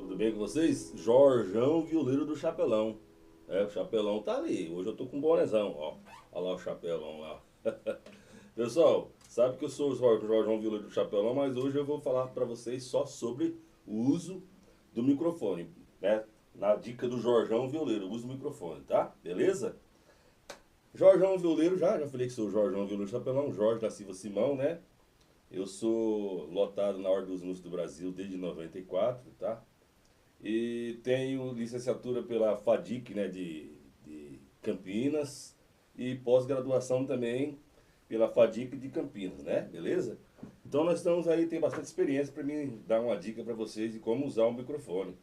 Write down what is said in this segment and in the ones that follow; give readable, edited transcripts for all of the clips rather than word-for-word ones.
Tudo bem com vocês? Jorjão, violeiro do Chapelão. O Chapelão tá ali. Hoje eu tô com um bonezão, ó. Olha lá o Chapelão lá. Pessoal, sabe que eu sou o Jorjão, violeiro do Chapelão, mas hoje eu vou falar pra vocês só sobre o uso do microfone, né? Na dica do Jorjão Violeiro, o uso do microfone, tá? Beleza? Jorjão Violeiro, já falei que sou o Jorjão Violeiro do Chapelão, Jorge da Silva Simão, né? Eu sou lotado na Ordem dos Músicos do Brasil desde 94, tá? E tenho licenciatura pela FADIC, né, de Campinas, e pós-graduação também pela FADIC de Campinas, né? Beleza? Então nós estamos aí, tem bastante experiência para mim dar uma dica para vocês de como usar um microfone.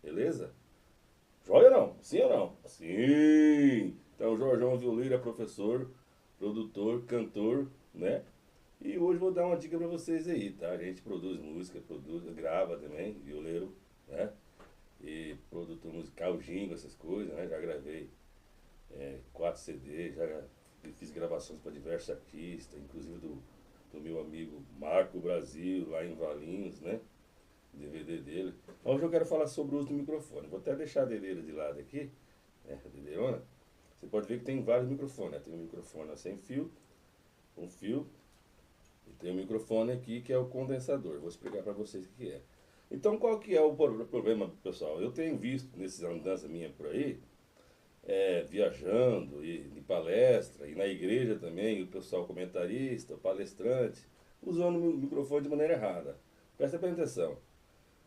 Beleza? Joia ou não? Sim ou não? Sim! Então, Jorjão Violeiro é professor, produtor, cantor, né? E hoje vou dar uma dica para vocês aí, tá? A gente produz música, grava também, violeiro, né? E produtor musical, jingle, essas coisas, né? Já gravei 4 CD, já fiz gravações para diversos artistas, inclusive do meu amigo Marco Brasil, lá em Valinhos, né? DVD dele. Hoje eu quero falar sobre o uso do microfone. Vou até deixar a dedeira de lado aqui, a dedeirona. Você pode ver que tem vários microfones, né? Tem um microfone sem fio, um fio, e tem um microfone aqui que é o condensador. Vou explicar para vocês o que é. Então, qual que é o problema, pessoal? Eu tenho visto nesses andanças minhas por aí, viajando, e de palestra, e na igreja também, o pessoal comentarista, palestrante, usando o microfone de maneira errada. Presta bem atenção.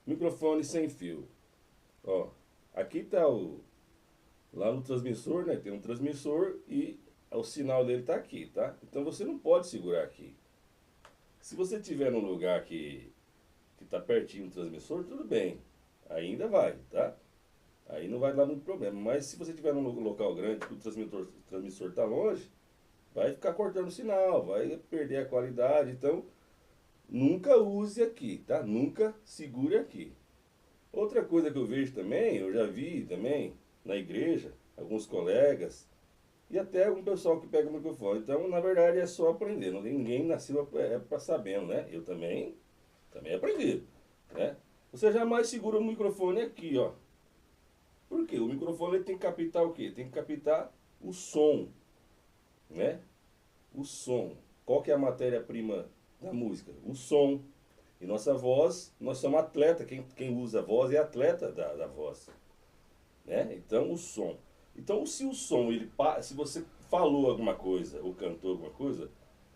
Microfone sem fio. Ó, aqui está lá no transmissor, né? Tem um transmissor e o sinal dele está aqui, tá? Então você não pode segurar aqui. Se você tiver num lugar que está pertinho do transmissor, tudo bem. Ainda vai, tá? Aí não vai dar muito problema. Mas se você estiver num local grande que o transmissor está longe, vai ficar cortando o sinal, vai perder a qualidade. Então, nunca use aqui, tá? Nunca segure aqui. Outra coisa que eu vejo também, eu já vi também na igreja, alguns colegas e até algum pessoal que pega o microfone. Então, na verdade, é só aprender. Ninguém nasceu para sabendo, né? Eu também aprendi, né? Você jamais segura o microfone aqui, ó. Por quê? O microfone ele tem que captar o quê? Tem que captar o som, né? O som. Qual que é a matéria-prima da música? O som. E nossa voz, nós somos atleta, quem usa a voz é atleta da voz, né? Então, o som. Então, se o som, se você falou alguma coisa, ou cantou alguma coisa,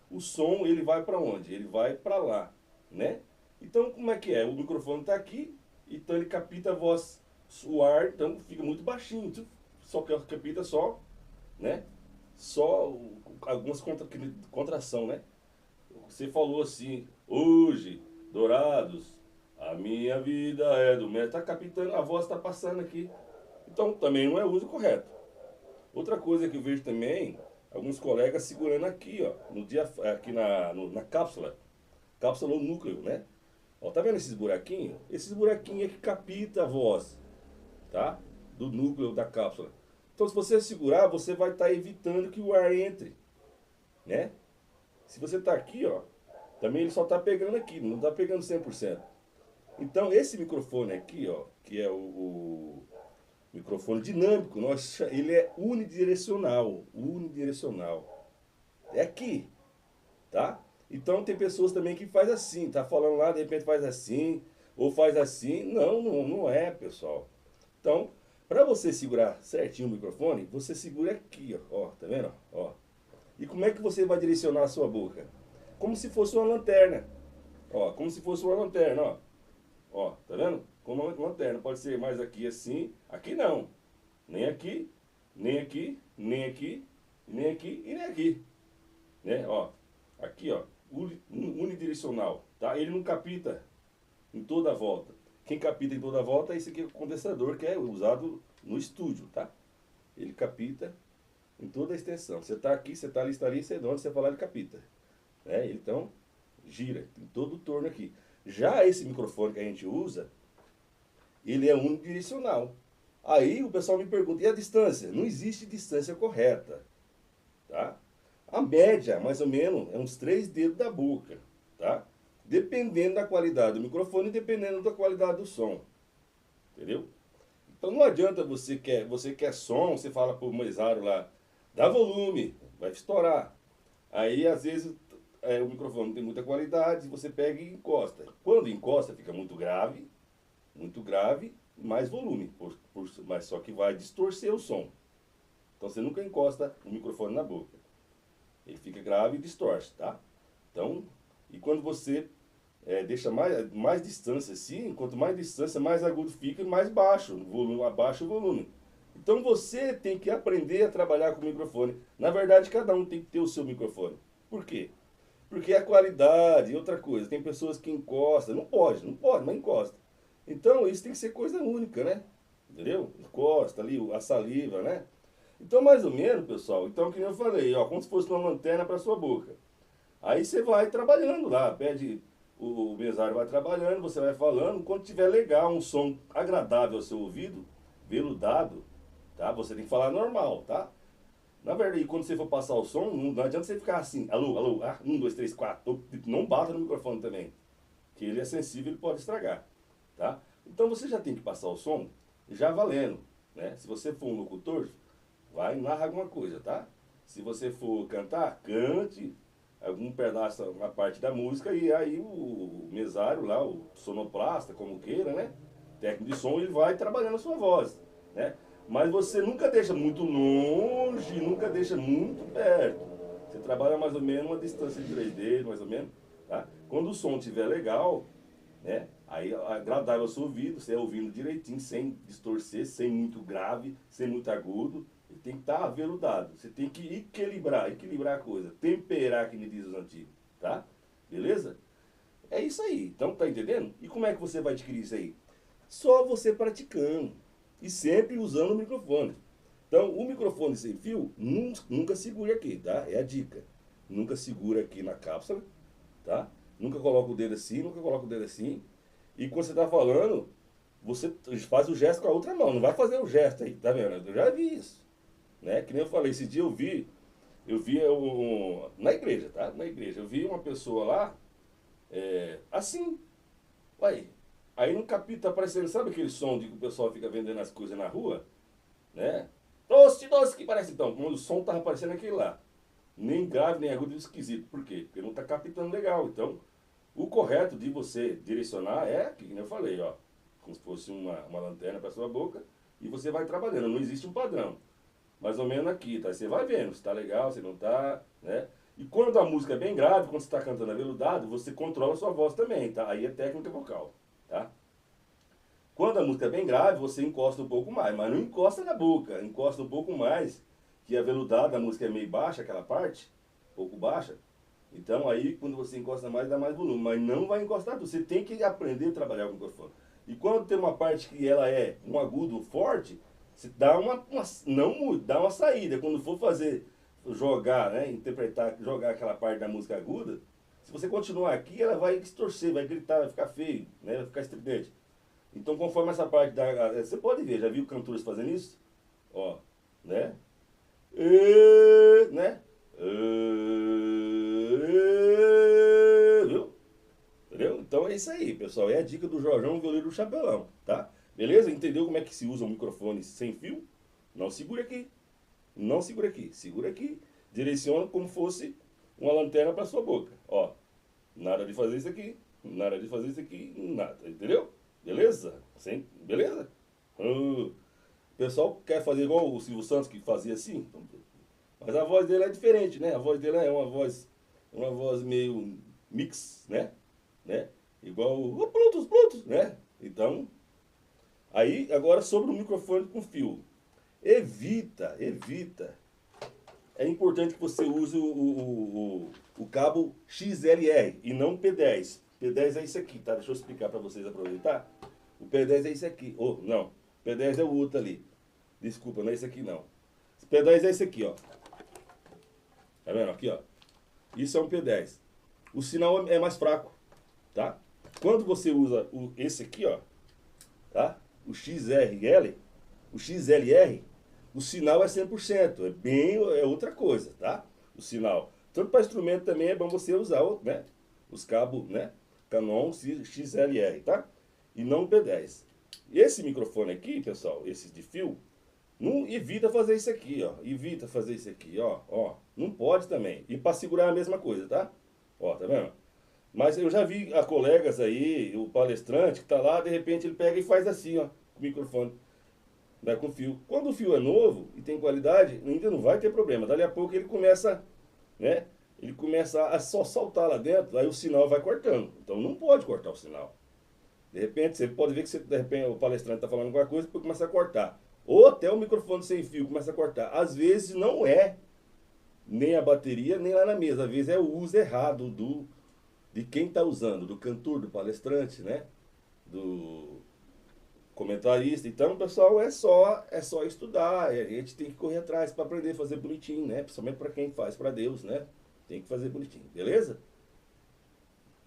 o som, ele vai para onde? Ele vai para lá, né? Então, como é que é? O microfone está aqui, então ele capta a voz, o ar, então fica muito baixinho, só que capta só, né? Só algumas contração, né? Você falou assim, hoje, Dourados, a minha vida é do médico. Está captando, a voz está passando aqui. Então também não é o uso correto. Outra coisa que eu vejo também, alguns colegas segurando aqui, ó, no dia, aqui na cápsula, cápsula ou núcleo, né? Ó, tá vendo esses buraquinhos? Esses buraquinhos é que capta a voz, tá? Do núcleo da cápsula. Então se você segurar, você vai estar evitando que o ar entre, né? Se você está aqui, ó, também ele só está pegando aqui, não está pegando 100%. Então, esse microfone aqui, ó, que é o microfone dinâmico, ele é unidirecional, unidirecional. É aqui, tá? Então, tem pessoas também que faz assim, tá falando lá, de repente faz assim, ou faz assim. Não é, pessoal. Então, para você segurar certinho o microfone, você segura aqui, ó, tá vendo? Ó. E como é que você vai direcionar a sua boca? Como se fosse uma lanterna. Ó, como se fosse uma lanterna, ó. Ó, tá vendo? Como uma lanterna. Pode ser mais aqui assim. Aqui não. Nem aqui, nem aqui, nem aqui, nem aqui e nem aqui. Né? Ó. Aqui, ó. Unidirecional. Tá? Ele não capta em toda a volta. Quem capta em toda a volta é esse aqui, o condensador, que é usado no estúdio, tá? Ele capta em toda a extensão. Você está aqui, você está ali, você de onde você falar, ele capta. Né? Então, gira em todo o torno aqui. Já esse microfone que a gente usa, ele é unidirecional. Aí o pessoal me pergunta, e a distância? Não existe distância correta. Tá? A média, mais ou menos, é uns 3 dedos da boca. Tá? Dependendo da qualidade do microfone e dependendo da qualidade do som. entendeu? Então não adianta você quer som, você fala pro mesário lá, dá volume, vai estourar. Aí às vezes o microfone não tem muita qualidade, você pega e encosta. Quando encosta fica muito grave, mais volume, mas só que vai distorcer o som. Então você nunca encosta o microfone na boca. Ele fica grave e distorce, tá? Então, e quando você deixa mais distância assim, quanto mais distância, mais agudo fica e mais baixo, o volume, abaixa o volume. Então você tem que aprender a trabalhar com o microfone. Na verdade, cada um tem que ter o seu microfone. Por quê? Porque a qualidade e outra coisa. Tem pessoas que encostam, não pode, mas encosta. Então isso tem que ser coisa única, né? Entendeu? Encosta ali, a saliva, né? Então mais ou menos, pessoal, então que nem eu falei, ó, como se fosse uma lanterna para sua boca. Aí você vai trabalhando lá, pede, o mesário vai trabalhando, você vai falando, quando tiver legal, um som agradável ao seu ouvido, veludado, tá? Você tem que falar normal, tá? Na verdade, quando você for passar o som, não adianta você ficar assim, alô, alô, 1, 2, 3, 4, não bata no microfone também, que ele é sensível, ele pode estragar, tá? Então você já tem que passar o som já valendo, né? Se você for um locutor, vai e narra alguma coisa, tá? Se você for cantar, cante algum pedaço, uma parte da música, e aí o mesário lá, o sonoplasta, como queira, né? Técnico de som, ele vai trabalhando a sua voz, né? Mas você nunca deixa muito longe, nunca deixa muito perto. Você trabalha mais ou menos uma distância de 3 dedos, mais ou menos, tá? Quando o som estiver legal, né? Aí agradável ao seu ouvido, você ouvindo direitinho, sem distorcer, sem muito grave, sem muito agudo. Ele tem que estar aveludado. Você tem que equilibrar a coisa, temperar, que me diz os antigos, tá? Beleza? É isso aí. Então, tá entendendo? E como é que você vai adquirir isso aí? Só você praticando e sempre usando o microfone. Então, o microfone sem fio, nunca segure aqui, tá? É a dica. Nunca segura aqui na cápsula, tá? Nunca coloca o dedo assim, nunca coloca o dedo assim. E quando você está falando, você faz o gesto com a outra mão. Não vai fazer o gesto aí, tá vendo? Eu já vi isso. Né? Que nem eu falei, esse dia eu vi na igreja, tá? Na igreja. Eu vi uma pessoa lá, assim. Aí no capítulo tá aparecendo, sabe aquele som de que o pessoal fica vendendo as coisas na rua? Né? Doce, doce, que parece então. Quando o som tava aparecendo aquele lá. Nem grave, nem agudo, esquisito. Por quê? Porque não tá captando legal. Então, o correto de você direcionar é, que nem eu falei, ó. Como se fosse uma lanterna para sua boca. E você vai trabalhando. Não existe um padrão. Mais ou menos aqui, tá? Você vai vendo se tá legal, se não tá, né? E quando a música é bem grave, quando você está cantando aveludado, você controla a sua voz também, tá? Aí é técnica vocal, tá? Quando a música é bem grave, você encosta um pouco mais, mas não encosta na boca, encosta um pouco mais, que a aveludada, a música é meio baixa, aquela parte, um pouco baixa. Então aí, quando você encosta mais, dá mais volume, mas não vai encostar tudo. Você tem que aprender a trabalhar com o microfone. E quando tem uma parte que ela é um agudo forte, você dá dá uma saída. Quando for jogar, né, interpretar, jogar aquela parte da música aguda, se você continuar aqui, ela vai distorcer, vai gritar, vai ficar feio, né, vai ficar estridente. Então, conforme essa parte você pode ver, já viu cantores fazendo isso? Ó, né? Né? Viu? Entendeu? Então é isso aí, pessoal. É a dica do Jorjão, violeiro do chapelão, tá? Beleza? Entendeu como é que se usa um microfone sem fio? Não segura aqui. Não segura aqui. Segura aqui. Direciona como fosse uma lanterna para sua boca. Ó, nada de fazer isso aqui. Nada de fazer isso aqui. Nada. Entendeu? Beleza? Beleza? O pessoal quer fazer igual o Silvio Santos, que fazia assim. Mas a voz dele é diferente, né? A voz dele é uma voz meio mix, né? Igual o Plutos, né? Então, aí, agora sobre o microfone com fio. Evita. É importante que você use o cabo XLR e não P10. P10 é isso aqui, tá? Deixa eu explicar para vocês aproveitar. O P10 é isso aqui. Não. P10 é o outro ali. Desculpa, não é esse aqui não. O P10 é esse aqui, ó. Tá vendo? Aqui, ó. Isso é um P10. O sinal é mais fraco, tá? Quando você usa esse aqui, ó, tá? O XLR, o sinal é 100%, é outra coisa, tá? O sinal. Tanto para instrumento também é bom você usar, né? Os cabos, né? Canon XLR, tá? E não P10. Esse microfone aqui, pessoal, esse de fio, não evita fazer isso aqui, ó. Evita fazer isso aqui, ó. Ó, não pode também. E para segurar a mesma coisa, tá? Ó, tá vendo? Mas eu já vi a colegas aí, o palestrante que tá lá, de repente ele pega e faz assim, ó, com o microfone, né, com fio. Quando o fio é novo e tem qualidade, ainda não vai ter problema. Dali a pouco ele começa, né? Ele começa a só saltar lá dentro, aí o sinal vai cortando. Então não pode cortar o sinal. De repente, você pode ver que você, de repente, o palestrante está falando alguma coisa e depois começa a cortar. Ou até o microfone sem fio começa a cortar. Às vezes não é nem a bateria, nem lá na mesa. Às vezes é o uso errado de quem está usando, do cantor, do palestrante, né? Do comentarista. Então, pessoal, é só estudar. A gente tem que correr atrás para aprender a fazer bonitinho, né? Principalmente para quem faz para Deus, né? Tem que fazer bonitinho, beleza?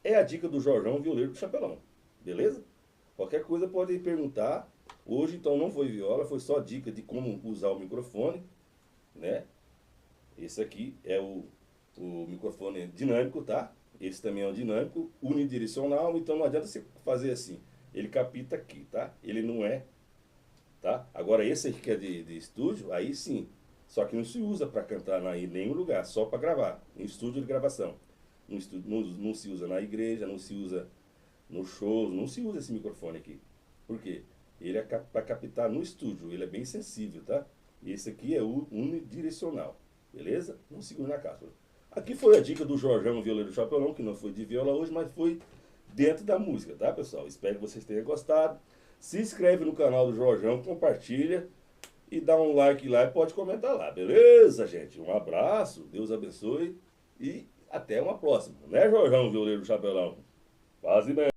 É a dica do Jorjão Violeiro do Chapelão, beleza? Qualquer coisa pode perguntar. Hoje, então, não foi viola, foi só dica de como usar o microfone, né? Esse aqui é o microfone dinâmico, tá? Esse também é um dinâmico, unidirecional, então não adianta você fazer assim. Ele capta aqui, tá? Ele não é, tá? Agora esse aqui que é de estúdio, aí sim. Só que não se usa para cantar em nenhum lugar, só para gravar, em estúdio de gravação. No estúdio, não se usa na igreja, não se usa no show, não se usa esse microfone aqui. Por quê? Ele é para captar no estúdio, ele é bem sensível, tá? Esse aqui é o unidirecional, beleza? Não segura na cápsula. Aqui foi a dica do Jorjão Violeiro do Chapelão, que não foi de viola hoje, mas foi dentro da música, tá, pessoal? Espero que vocês tenham gostado. Se inscreve no canal do Jorjão, compartilha e dá um like lá e pode comentar lá, beleza, gente? Um abraço, Deus abençoe e até uma próxima, né, Jorjão Violeiro do Chapelão? Quase bem.